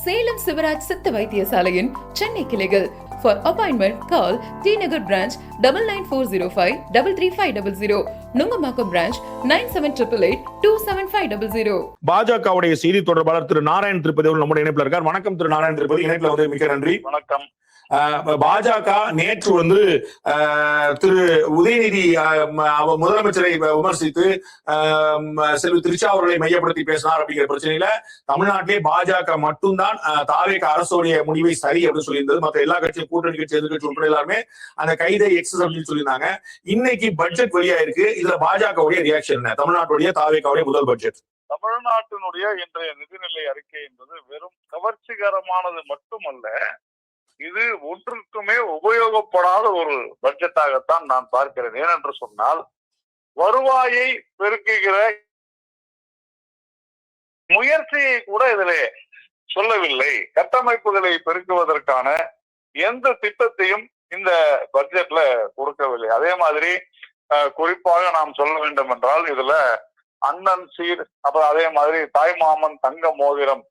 சேலம் சிவராஜ் சித்த வைத்தியசாலையின் சென்னை கிளைகள். For appointment, call T Nagar branch 9940533500, Nungambakkam branch 9788827500. பாஜகவுடைய செய்தி தொடர்பாளர் திரு நாராயண் திருப்பதி நம்முடைய இணைப்புல இருக்கார். வணக்கம் திரு நாராயண் திருப்பதி, இணைப்புல வந்து மிக்க நன்றி. வணக்கம். பாஜக நேற்று வந்து திரு உதயநிதி முதலமைச்சரை விமர்சித்து செல்வி திரிஷா அவர்களை மையப்படுத்தி பேசினார் அப்படிங்கிற பிரச்சனையில தமிழ்நாட்டிலே பாஜக மட்டும்தான் தாவேக அரசுடைய முடிவை சரி அப்படின்னு சொல்லியிருந்தது. மற்ற எல்லா கட்சியும், கூட்டணி கட்சி, எதிர்கட்சி உட்பட எல்லாருமே அந்த கைதை எக்ஸஸ் அப்படின்னு சொல்லியிருந்தாங்க. இன்னைக்கு பட்ஜெட் வெளியாயிருக்கு. இதுல பாஜகவுடைய ரியாக்ஷன் என்ன? தமிழ்நாட்டுடைய தாவேகாவுடைய முதல் பட்ஜெட். தமிழ்நாட்டினுடைய இன்றைய நிதிநிலை அறிக்கை என்பது வெறும் கவர்ச்சிகரமானது மட்டுமல்ல, இது ஒன்றுக்குமே உபயோகப்படாத ஒரு பட்ஜெட்டாகத்தான் நான் பார்க்கிறேன். ஏனென்று சொன்னால், வருவாயை பெருக்குகிற முயற்சியை கூட இதிலே சொல்லவில்லை. கட்டமைப்புகளை பெருக்குவதற்கான எந்த திட்டத்தையும் இந்த பட்ஜெட்ல கொடுக்கவில்லை. அதே மாதிரி குறிப்பாக நாம் சொல்ல வேண்டும் என்றால், இதுல அண்ணன் சீர், அப்புறம் அதே மாதிரி தாய்மாமன் தங்க மோதிரம்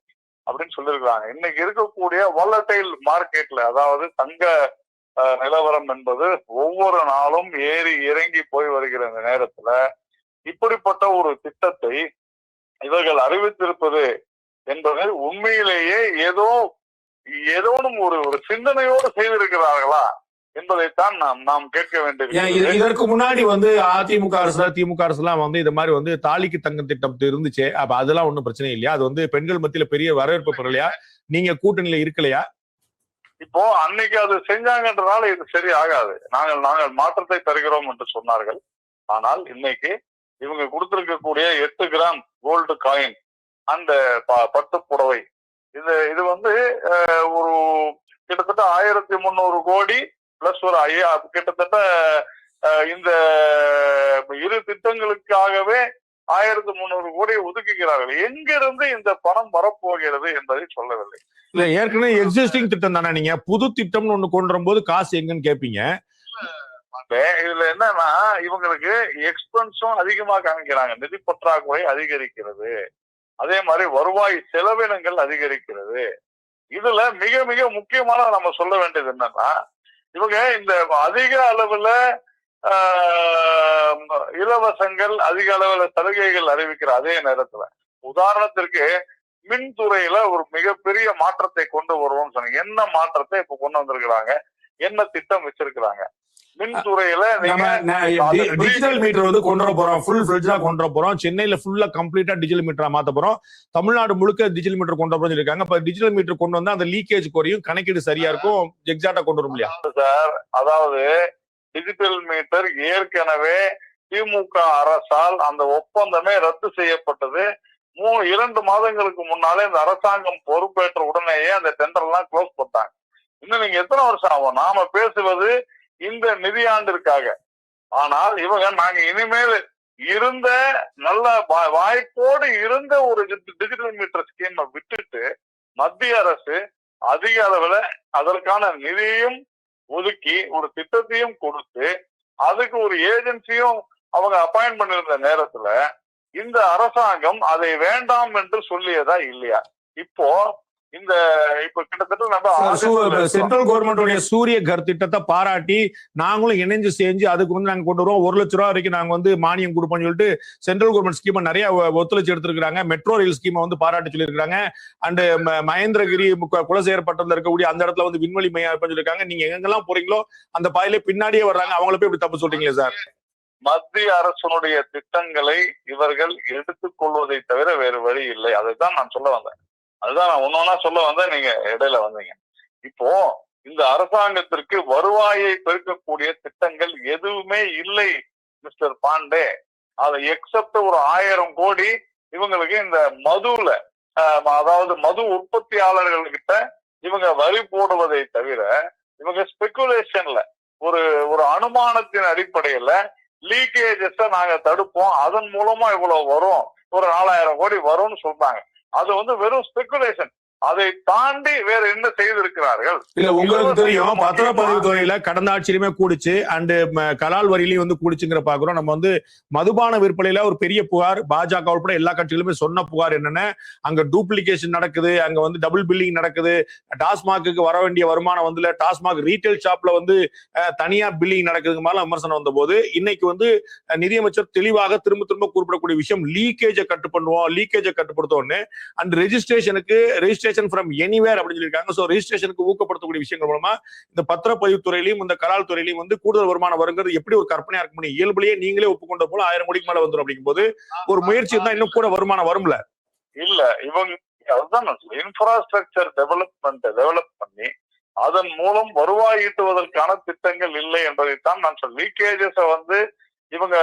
அப்படின்னு சொல்லியிருக்காங்க. இன்னைக்கு இருக்கக்கூடிய வாலடைல் மார்க்கெட்ல, அதாவது தங்க நிலவரம் என்பது ஒவ்வொரு நாளும் ஏறி இறங்கி போய் வருகிற இந்த நேரத்துல இப்படிப்பட்ட ஒரு திட்டத்தை இவர்கள் அறிவித்திருப்பது என்பது உண்மையிலேயே ஏதோனும் ஒரு சிந்தனையோடு செய்திருக்கிறார்களா என்பதைத்தான் நாம் கேட்க வேண்டியது. இதற்கு முன்னாடி வந்து அதிமுக அரசு, திமுக அரசு எல்லாம் வந்து இது மாதிரி வந்து தாலிக்கு தங்கம் திட்டம் இருந்துச்சு. அப்ப அதெல்லாம் ஒண்ணும் பிரச்சனை இல்லையா? அது வந்து பெண்கள் மத்தியில பெரிய வரவேற்பு பெறலையா? நீங்க கூட்டணியில இருக்கலையா? இப்போ அன்னைக்கு அது செஞ்சாங்கன்றதால இது சரி ஆகாது. நாங்கள் மாற்றத்தை தருகிறோம் என்று சொன்னார்கள். ஆனால் இன்னைக்கு இவங்க கொடுத்திருக்கக்கூடிய 8 கிராம் கோல்டு காயின், அந்த பட்டு புடவை, இது வந்து ஒரு கிட்டத்தட்ட 1300 கோடி பிளஸ் ஒரு கிட்டத்தட்ட இந்த இரு திட்டங்களுக்காகவே 1300 கோடியை ஒதுக்குகிறார்கள். எங்கிருந்து இந்த பணம் வரப்போகிறது என்பதை சொல்லவில்லை. இல்ல, ஏற்கனவே எக்ஸிஸ்டிங் திட்டம் தானே. நீங்க புது திட்டம்னு ஒண்ணு கொண்டு வரும்போது காசு எங்கன்னு கேட்பீங்க. இதுல என்னன்னா, இவங்களுக்கு எக்ஸ்பென்ஸும் அதிகமா காமிக்கிறாங்க. நிதி பற்றாக்குறை அதிகரிக்கிறது, அதே மாதிரி வருவாய் செலவினங்கள் அதிகரிக்கிறது. இதுல மிக மிக முக்கியமான நம்ம சொல்ல வேண்டியது என்னன்னா, இவங்க இந்த அதிக அளவுல இலவசங்கள், அதிக அளவுல சலுகைகள் அறிவிக்கிற அதே நேரத்துல, உதாரணத்திற்கு மின்துறையில ஒரு மிகப்பெரிய மாற்றத்தை கொண்டு வருவோம் சொன்னாங்க. என்ன மாற்றத்தை இப்ப கொண்டு வந்திருக்கிறாங்க? என்ன திட்டம் வச்சிருக்கிறாங்க? மின்துறையில டிஜிட்டல் மீட்டர் வந்து கொண்டு வர போறோம், ஃபுல் ஃபிளட்ஜா கொண்டு வர போறோம். சென்னையில ஃபுல்லா கம்ப்ளீட்டா டிஜிட்டல் மீட்டரா மாத்த போறோம். தமிழ்நாடு முழுக்க டிஜிட்டல் மீட்டர் கொண்டு வர இருக்காங்க. இப்ப டிஜிட்டல் மீட்டர் கொண்டு வந்தா அந்த லீக்கேஜ் குறையும், கணக்கீடு சரியா இருக்கும், எக்ஸாக்டா கொண்டு வரும் இல்லையா சார்? அதாவது டிஜிட்டல் மீட்டர் ஏற்கனவே திமுக அரசால் அந்த ஒப்பந்தமே ரத்து செய்யப்பட்டது. 2 மாதங்களுக்கு முன்னாலே இந்த அரசாங்கம் பொறுப்பேற்ற உடனேயே அந்த டெண்டர் எல்லாம் க்ளோஸ் பண்ணாங்க. இன்னும் நீங்க எத்தனை வருஷம் ஆகும்? நாம பேசுவது இந்த நிதியாண்டிற்காக. ஆனால் இவங்க நாங்க இனிமேல் இருந்த நல்ல வாய்ப்போடு இருந்த ஒரு டிஜிட்டல் மீட்டர் ஸ்கீமை விட்டுட்டு மத்திய அரசு அதிக அளவுல அதற்கான நிதியையும் ஒதுக்கி ஒரு திட்டத்தையும் கொடுத்து அதுக்கு ஒரு ஏஜென்சியும் அவங்க அப்பாயிண்ட் பண்ணிருந்த நேரத்துல இந்த அரசாங்கம் அதை வேண்டாம் என்று சொல்லியதா இல்லையா? இப்போ கிட்டத்தட்ட நம்ம சென்ட்ரல் கவர்மெண்ட் சூரிய கர் திட்டத்தை பாராட்டி நாங்களும் இணைஞ்சு செஞ்சு அதுக்கு வந்து நாங்க கொண்டு வருவோம். 1 லட்ச ரூபாய் வரைக்கும் நாங்க வந்து மானியம் கொடுப்போம்னு சொல்லிட்டு சென்ட்ரல் கவர்மெண்ட் ஸ்கீமை நிறைய ஒத்துழைச்சு எடுத்திருக்காங்க. மெட்ரோ ரயில் ஸ்கீமை வந்து பாராட்டி சொல்லியிருக்காங்க. அண்ட் மகேந்திரகிரி குலசேகரப்பட்டினத்துல இருக்கக்கூடிய அந்த இடத்துல வந்து விண்வெளி மையம் சொல்லியிருக்காங்க. நீங்க எங்கெல்லாம் போறீங்களோ அந்த பாயிலே பின்னாடியே வர்றாங்க. அவங்கள போய் இப்படி தப்பு சொல்றீங்களே சார்? மத்திய அரசனுடைய திட்டங்களை இவர்கள் எடுத்துக்கொள்வதை தவிர வேறு வழி இல்லை. அதைத்தான் நான் சொல்ல வந்தேன். அதுதான் நான் ஒன்னொன்னா சொல்ல வந்தேன், நீங்க இடையில வந்தீங்க. இப்போ இந்த அரசாங்கத்திற்கு வருவாயை பெருக்கக்கூடிய திட்டங்கள் எதுவுமே இல்லை மிஸ்டர் பாண்டே. அதை எக்ஸப்ட் ஒரு 1000 கோடி இவங்களுக்கு இந்த மதுல, அதாவது மது உற்பத்தியாளர்கள் கிட்ட இவங்க வரி போடுவதை தவிர இவங்க ஸ்பெகுலேஷன்ல ஒரு அனுமானத்தின் அடிப்படையில லீக்கேஜஸ் நாங்க தடுப்போம், அதன் மூலமா இவ்வளவு வரும், ஒரு 4000 கோடி வரும்னு சொல்றாங்க. அது வந்து வெறும் ஸ்பெகுலேஷன். அதை தாண்டி வேற என்ன செய்திருக்கிறார்கள்? இல்ல உங்களுக்கு தெரியும் பத்திரப்பதிவு துறையில கடந்த ஆட்சியிலுமே கூடிச்சு அண்ட் கலால் வரியிலையும் வந்து கூடிச்சுங்கிற பாக்குறோம். நம்ம வந்து மதுபான விற்பனையில ஒரு பெரிய புகார் பாஜக உட்பட எல்லா கட்சிகளுமே சொன்ன புகார் என்னன்னா, அங்க டூப்ளிகேஷன் நடக்குது, அங்க வந்து டபுள் பில்லிங் நடக்குது, டாஸ்மாக்கு வர வேண்டிய வருமானம் வந்து டாஸ்மாக் ரீட்டைல் ஷாப்ல வந்து தனியா பில்லிங் நடக்குதுங்க மாதிரி விமர்சனம் வந்த போது இன்னைக்கு வந்து நிதியமைச்சர் தெளிவாக திரும்ப திரும்ப குறிப்பிடக்கூடிய விஷயம் லீக்கேஜை கட்டுப்படுத்துவோம் அண்ட் ரெஜிஸ்ட்ரேஷன் ஃப்ரம் எனிவேர் அப்படின்னு சொல்லியிருக்காங்க. சோ ரெஜிஸ்ட்ரேஷனுக்கு ஊக்கப்படுத்தக்கூடிய விஷயங்கள் மூலமா இந்த பத்திரப்பதிவு துறையிலையும் இந்த கலால் துறையிலையும் வந்து கூடுதல் வருமானம் வருங்கிறது எப்படி ஒரு கற்பனையா இருக்க முடியும்? இயல்புலயே நீங்களே ஒப்புக்கொண்ட போல 1000 கோடிக்கு மேல வந்துடும் அப்படிங்கும் போது ஒரு முயற்சி இருந்தா இன்னும் கூட வருமானம் வரும்ல. இல்ல இவங்க அதுதான் இன்ஃப்ராஸ்ட்ரக்சர் டெவலப் பண்ணி அதன் மூலம் வருவாய் ஈட்டுவதற்கான திட்டங்கள் இல்லை என்பதைத்தான் நான் சொல்றேன். லீக்கேஜஸ் வந்து இவங்க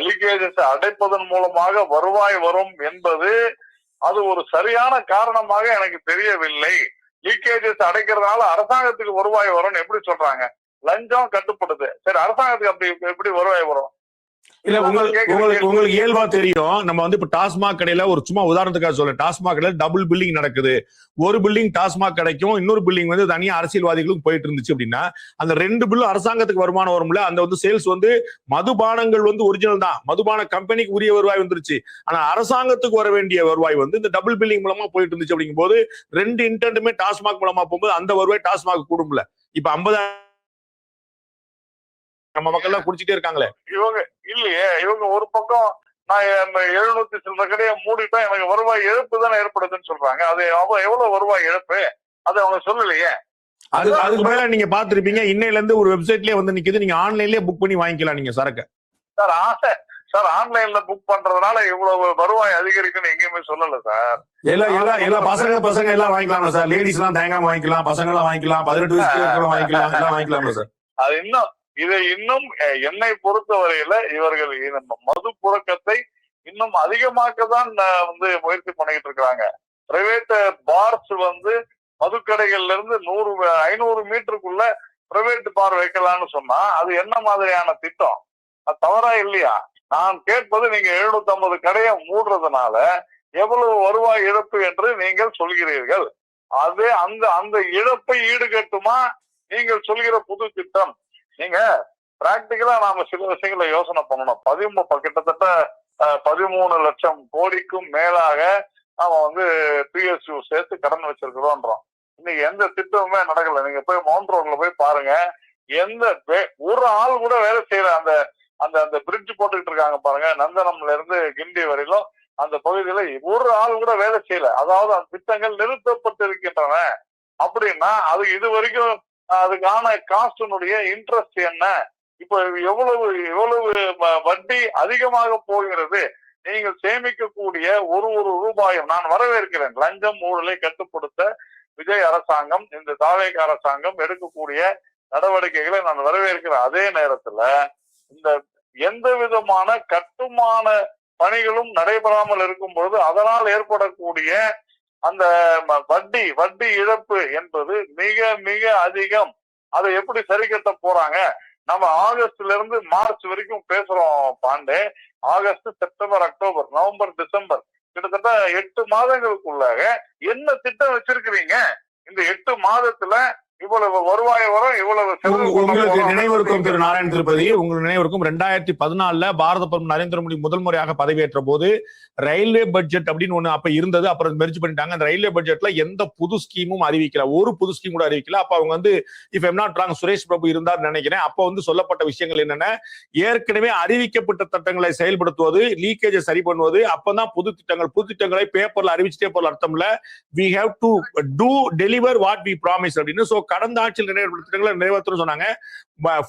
லீக்கேஜஸ் அடைப்பதன் மூலமாக வருவாய் வரும் என்பது அது ஒரு சரியான காரணமாக எனக்கு தெரியவில்லை. லீக்கேஜஸ் அடைக்கிறதுனால அரசாங்கத்துக்கு வருவாய் வரும்னு எப்படி சொல்றாங்க? லஞ்சம் கட்டுப்படுது, சரி அரசாங்கத்துக்கு அப்படி எப்படி வருவாய் வரும்? இல்ல உங்களுக்கு இயல்பா தெரியும். நம்ம வந்து இப்ப டாஸ்மாக் கடையில ஒரு சும்மா உதாரணத்துக்காக சொல்ல, டாஸ்மாக் கடையில டபுள் பில்லிங் நடக்குது. ஒரு பில்லிங் டாஸ்மாக் கடைக்கும் இன்னொரு பில்லிங் வந்து தனியா அரசியல்வாதிகளுக்கும் போயிட்டு இருந்துச்சு அப்படின்னா அந்த 2 பில்லும் அரசாங்கத்துக்கு வருமானம் வரும்ல. அந்த வந்து சேல்ஸ் வந்து மதுபானங்கள் வந்து ஒரிஜினல் தான், மதுபான கம்பெனிக்கு உரிய வருவாய் வந்துருச்சு. ஆனா அரசாங்கத்துக்கு வர வேண்டிய வருவாய் வந்து இந்த டபுள் பில்லிங் மூலமா போயிட்டு இருந்துச்சு. அப்படிங்கும் போது 2 இன்டென்ட்டுமே டாஸ்மாக் மூலமா போகும்போது அந்த வருவாய் டாஸ்மாக் கூடும்ல. இப்ப 50 நம்ம மக்கள் எல்லாம் குடிச்சிட்டே இருக்காங்களே. இவங்க இல்லையே, இவங்க ஒரு பக்கம் நான் 700 சில கடையை மூடிட்டா எனக்கு வருவாய் இழப்பு தானே ஏற்படுதுன்னு சொல்றாங்க. அது எவ்வளவு வருவாய் இழப்பு அது அவங்க சொல்லலையே. அதுக்கு மேல நீங்க பாத்துருப்பீங்க, இன்னையில இருந்து ஒரு வெப்சைட்லயே வந்து நிக்குது, நீங்க ஆன்லைன்லயே புக் பண்ணி வாங்கிக்கலாம் நீங்க சரக்கு. சார் ஆன்லைன்ல புக் பண்றதுனால இவ்வளவு வருவாய் அதிகரிக்குன்னு எங்கேயுமே சொல்லல சார். எல்லாம் பசங்க எல்லாம் வாங்கிக்கலாம் சார். லேடிஸ் எல்லாம் தேங்காம வாங்கிக்கலாம், பசங்க எல்லாம் வாங்கிக்கலாம், 18 வயசுக்கு வாங்கிக்கலாம், எல்லாம் வாங்கிக்கலாம் சார். அது இன்னும் என்னை பொறுத்தவரையில இவர்கள் மது புழக்கத்தை இன்னும் அதிகமாக்கதான் வந்து முயற்சி பண்ணிட்டு இருக்கிறாங்க. பிரைவேட் பார்ஸ் வந்து மதுக்கடைகள்ல இருந்து 500 மீட்டருக்குள்ள பிரைவேட் பார் வைக்கலாம்னு சொன்னா அது என்ன மாதிரியான திட்டம்? அது தவறா இல்லையா? நான் கேட்பது நீங்க 750 கடையை மூடுறதுனால எவ்வளவு வருவாய் இழப்பு என்று நீங்கள் சொல்கிறீர்கள். அது அந்த இழப்பை ஈடுகட்டுமா நீங்கள் சொல்கிற புது திட்டம்? நீங்க பிராக்டிக்கலா நாம சில விஷயங்களை யோசனை பண்ணணும். கிட்டத்தட்ட 13 லட்சம் கோடிக்கும் மேலாக நாம வந்து PSU சேர்த்து கடன் வச்சிருக்கிறோம்ன்றோம். இன்னைக்கு எந்த திட்டமுமே நடக்கல. நீங்க போய் மவுண்ட் ரோட்ல போய் பாருங்க, ஒரு ஆள் கூட வேலை செய்யற அந்த பிரிட்ஜ் போட்டுக்கிட்டு இருக்காங்க பாருங்க, நந்தனம்ல இருந்து கிண்டி வரையிலும் அந்த பகுதியில ஒரு ஆள் கூட வேலை செய்யல. அதாவது அந்த திட்டங்கள் நிறுத்தப்பட்டிருக்கின்றன. அப்படின்னா அது இது வரைக்கும் அதுக்கான காஸ்டினுடைய இன்ட்ரெஸ்ட் என்ன? இப்ப எவ்வளவு வட்டி அதிகமாக போகிறது? நீங்கள் சேமிக்கக்கூடிய ஒரு ரூபாயும் நான் வரவேற்கிறேன். லஞ்சம் ஊழலை கட்டுப்படுத்த விஜய் அரசாங்கம், இந்த தாவேக அரசாங்கம் எடுக்கக்கூடிய நடவடிக்கைகளை நான் வரவேற்கிறேன். அதே நேரத்துல இந்த எந்த விதமான கட்டுமான பணிகளும் நடைபெறாமல் இருக்கும் பொழுது அதனால் ஏற்படக்கூடிய அந்த வட்டி இழப்பு என்பது மிக மிக அதிகம். அதை எப்படி சரி கட்ட போறாங்க? நம்ம ஆகஸ்ட்ல இருந்து மார்ச் வரைக்கும் பேசுறோம் Pandey. August, September, October, November, December கிட்டத்தட்ட 8 மாதங்களுக்குள்ளாக என்ன திட்டம் வச்சிருக்கிறீங்க? இந்த 8 மாதத்துல இவ்வளவு வருவாய் வரும், இவ்வளவு உங்களுக்கு நினைவிருக்கும் திரு நாராயண திருப்பதி, உங்களுக்கு நினைவிருக்கும் 2014 பாரத பிரதமர் நரேந்திர மோடி முதல் முறையாக பதவியேற்ற போது ரயில்வே பட்ஜெட் அப்படின்னு ஒண்ணு அப்ப இருந்தது. அப்புறம் மெர்ஜ் பண்ணிட்டாங்க. அந்த ரயில்வே பட்ஜெட்ல எந்த புது ஸ்கீமும் அறிவிக்கல, ஒரு புது ஸ்கீம் கூட அறிவிக்கல. அப்ப அவங்க வந்து if I'm not wrong Suresh Prabhu இருந்தார் நினைக்கிறேன். அப்ப வந்து சொல்லப்பட்ட விஷயங்கள் என்னன்னா, ஏற்கனவே அறிவிக்கப்பட்ட திட்டங்களை செயல்படுத்துவது, லீக்கேஜை சரி பண்ணுவது, அப்பதான் புது திட்டங்களை பேப்பர்ல அறிவிச்சுட்டே போல அர்த்தம் இல்ல. we have to do deliver what we promise அப்படின்னு. சோ கடந்த ஆட்சியில் நிறைவேற்றணும் சொன்னாங்க.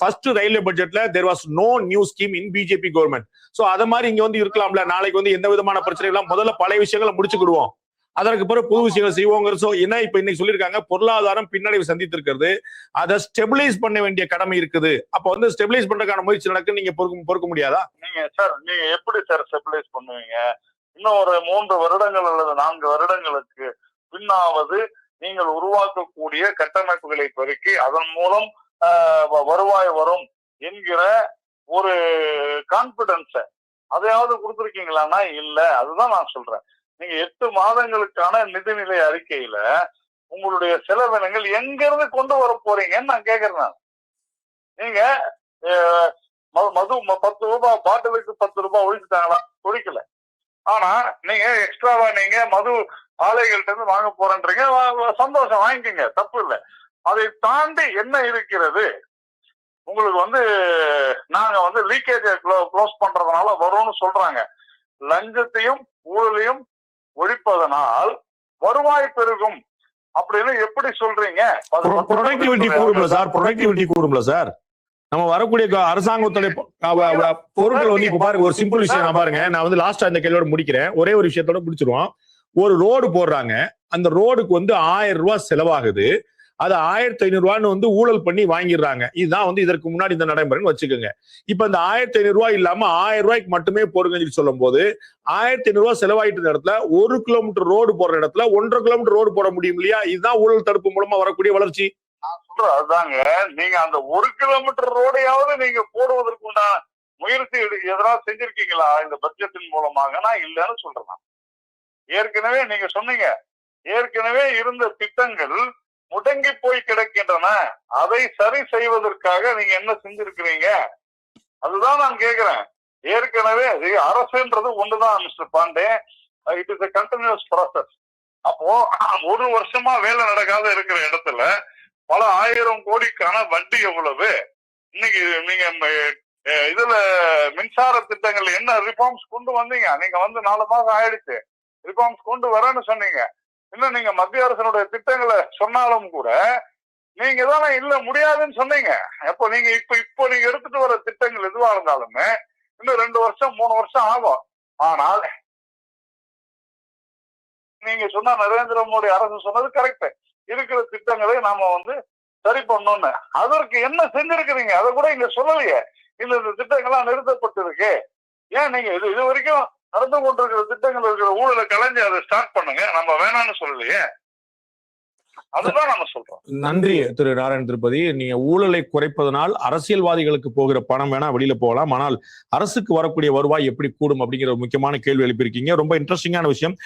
ஃபர்ஸ்ட் ரயில்வே பட்ஜெட்ல there was no new scheme in BJP government. So அத மாதிரி இங்க வந்து இருக்கலாம்ல. நாளைக்கு வந்து எந்த விதமான பிரச்சனை எல்லாம் முதல்ல பழைய விஷயங்களை முடிச்சுக்கிடுவோம், அதற்கு பிறகு புது விஷயங்கள் செய்வோங்க. சோ என்ன இப்ப இன்னைக்கு சொல்லியிருக்காங்க, பொருளாதாரம் பின்னடைவு சந்தித்து இருக்கிறது, அதை ஸ்டெபிலைஸ் பண்ண வேண்டிய கடமை இருக்குது. அப்ப வந்து ஸ்டெபிலைஸ் பண்றதுக்கான முயற்சி நடக்கு. நீங்க பொறுக்க முடியாதா? நீங்க எப்படி சார் ஸ்டெபிலைஸ் பண்ணுவீங்க? இன்னும் ஒரு 3 வருடங்கள் அல்லது 4 வருடங்களுக்கு பின்னாவது நீங்கள் உருவாக்கக்கூடிய கட்டமைப்புகளை பெருக்கி அதன் மூலம் வருவாய் வரும் என்கிற ஒரு கான்பிடன்ஸ அதையாவது கொடுத்துருக்கீங்களான்னா இல்ல. அதுதான் நான் சொல்றேன். நீங்க 8 மாதங்களுக்கான நிதிநிலை அறிக்கையில உங்களுடைய செலவினங்கள் எங்க இருந்து கொண்டு வர போறீங்கன்னு நான் கேக்குறேன். நீங்க மது 10 ரூபாய் பாட்டிலுக்கு 10 ரூபாய் ஒழிச்சுட்டாங்களா? ஒழிக்கல. ஆனா நீங்க எக்ஸ்ட்ராவா நீங்க மது ஆலைகள்ட்ட இருந்து வாங்க போறேன்றீங்க. சந்தோஷம், வாங்கிக்கங்க, தப்பு இல்லை. அதை தாண்டி என்ன இருக்கிறது? உங்களுக்கு நாங்க லீக்கேஜ் க்ளோஸ் பண்றதுனால வரும்னு சொல்றாங்க. லஞ்சத்தையும் ஊழலையும் ஒழிப்பதனால் வருவாய் பெருகும் அப்படின்னு எப்படி சொல்றீங்க? ப்ரொடக்டிவிட்டி கூடும்ல சார்? ப்ரொடக்டிவிட்டி கூடும்ல சார்? நம்ம வரக்கூடிய அரசாங்கத்துடைய பொருட்கள் இப்ப பாருங்க, ஒரு சிம்பிள் விஷயம் நான் பாருங்க, நான் லாஸ்டா இந்த கேள்வியோட முடிக்கிறேன். ஒரே ஒரு விஷயத்தோட முடிச்சிருவோம். ஒரு ரோடு போடுறாங்க, அந்த ரோடுக்கு 1000 ரூபாய் செலவாகுது. அது 1500 ரூபான்னு ஊழல் பண்ணி வாங்கிடுறாங்க. இதுதான் இதற்கு முன்னாடி இந்த நடைமுறைன்னு வச்சுக்கோங்க. இப்ப இந்த 1500 ரூபாய் இல்லாம 1000 ரூபாய்க்கு மட்டுமே போடுங்கன்னு சொல்லும் போது 1500 ரூபாய் செலவாயிட்ட இடத்துல 1 கிலோமீட்டர் ரோடு போடுற இடத்துல 1.5 கிலோமீட்டர் ரோடு போட முடியும் இல்லையா? இதுதான் ஊழல் தடுப்பு மூலமா வரக்கூடிய வளர்ச்சி. நான் சொல்றேன் அதுதாங்க. நீங்க அந்த 1 கிலோமீட்டர் ரோடையாவது நீங்க போடுவதற்கு உண்டான முயற்சி எதனா செஞ்சிருக்கீங்களா இந்த பட்ஜெட்டின் மூலமாக? நான் இல்லைன்னு சொல்றேன். ஏற்கனவே நீங்க சொன்னீங்க, ஏற்கனவே இருந்த திட்டங்கள் முடங்கி போய் கிடக்கின்றன. அதை சரி செய்வதற்காக நீங்க என்ன செஞ்சிருக்கிறீங்க? அதுதான் நான் கேக்குறேன். ஏற்கனவே அரசுன்றது ஒன்றுதான் mister Pandey. It is a continuous process. அப்போ 1 வருஷமா வேலை நடக்காத இருக்கிற இடத்துல பல 1000 கோடிக்கான வட்டி எவ்வளவு? இன்னைக்கு நீங்க இதுல மின்சார திட்டங்கள் என்ன ரிஃபார்ம்ஸ் கொண்டு வந்தீங்க? நீங்க 4 மாசம் ஆயிடுச்சு, ரிஃபார்ம்ஸ் கொண்டு வரேன்னு சொன்னீங்க. இன்னும் நீங்க மத்திய அரசனுடைய திட்டங்களை சொன்னாலும் கூட நீங்க தானே இல்ல முடியாதுன்னு சொன்னீங்க. அப்போ நீங்க இப்போ நீங்க எடுத்துட்டு வர திட்டங்கள் எதுவா இருந்தாலுமே இன்னும் 2 வருஷம் 3 வருஷம் ஆகும். ஆனால் நீங்க சொன்ன நரேந்திர மோடி அரசு சொன்னது கரெக்ட். இருக்கிற திட்டங்களை நாம சரி பண்ணணும்னு. அதற்கு என்ன செஞ்சிருக்கிறீங்க? அதை கூட இங்க சொல்லலையே. இந்த திட்டங்கள்லாம் நிறுத்தப்பட்டிருக்கு. ஏன் நீங்க இது வரைக்கும் நடந்து கொண்டிருக்கிற திட்டங்கள் இருக்கிற ஊழலை கலைஞ்சு அதை ஸ்டார்ட் பண்ணுங்க. நம்ம வேணாம்னு சொல்லலையே, அதுதான் நம்ம சொல்றோம். நன்றி திரு நாராயண திருப்பதி. நீங்க ஊழலை குறைப்பதனால் அரசியல்வாதிகளுக்கு போகிற பணம் வேணா வெளியில போகலாம், ஆனால் அரசுக்கு வரக்கூடிய வருவாய் எப்படி கூடும் அப்படிங்கிற ஒரு முக்கியமான கேள்வி எழுப்பியிருக்கீங்க. ரொம்ப இன்ட்ரெஸ்டிங்கான விஷயம்.